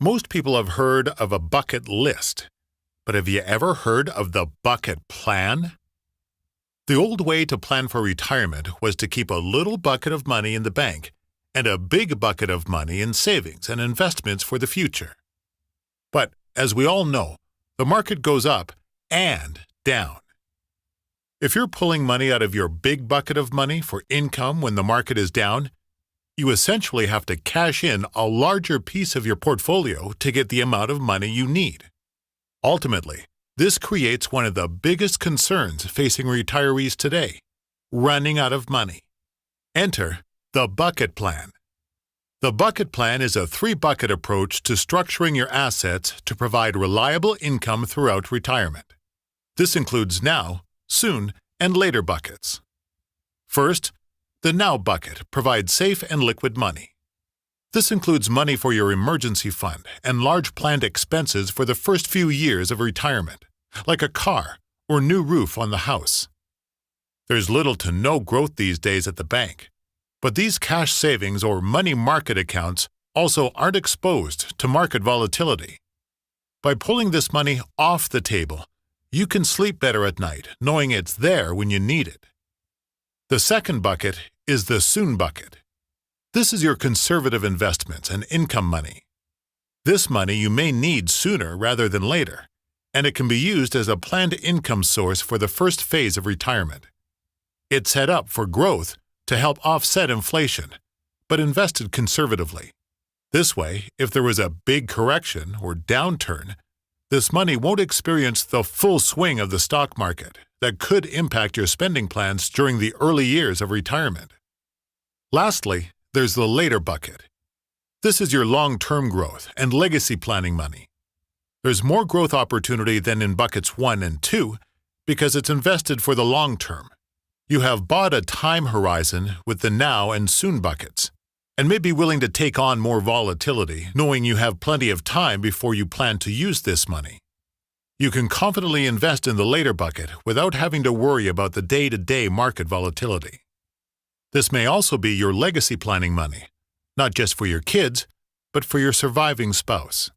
Most people have heard of a bucket list, but have you ever heard of the bucket plan? The old way to plan for retirement was to keep a little bucket of money in the bank and a big bucket of money in savings and investments for the future. But as we all know, the market goes up and down. If you're pulling money out of your big bucket of money for income when the market is down, you essentially have to cash in a larger piece of your portfolio to get the amount of money you need. Ultimately, this creates one of the biggest concerns facing retirees today: running out of money. Enter the bucket plan. The bucket plan is a three-bucket approach to structuring your assets to provide reliable income throughout retirement. This includes now, soon, and later buckets. First, the now bucket provides safe and liquid money. This includes money for your emergency fund and large planned expenses for the first few years of retirement, like a car or new roof on the house. There's little to no growth these days at the bank, but these cash savings or money market accounts also aren't exposed to market volatility. By pulling this money off the table, you can sleep better at night knowing it's there when you need it. The second bucket is the soon bucket. This is your conservative investments and income money. This money you may need sooner rather than later, and it can be used as a planned income source for the first phase of retirement. It's set up for growth to help offset inflation, but invested conservatively. This way, if there was a big correction or downturn, this money won't experience the full swing of the stock market that could impact your spending plans during the early years of retirement. Lastly, there's the later bucket. This is your long-term growth and legacy planning money. There's more growth opportunity than in buckets 1 and 2 because it's invested for the long term. You have bought a time horizon with the now and soon buckets, and may be willing to take on more volatility knowing you have plenty of time before you plan to use this money. You can confidently invest in the later bucket without having to worry about the day-to-day market volatility. This may also be your legacy planning money, not just for your kids, but for your surviving spouse.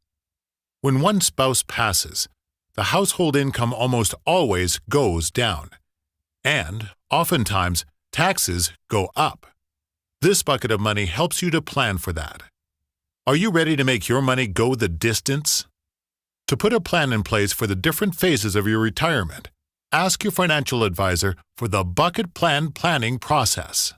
When one spouse passes, the household income almost always goes down, and oftentimes taxes go up. This bucket of money helps you to plan for that. Are you ready to make your money go the distance? To put a plan in place for the different phases of your retirement, ask your financial advisor for the bucket plan planning process.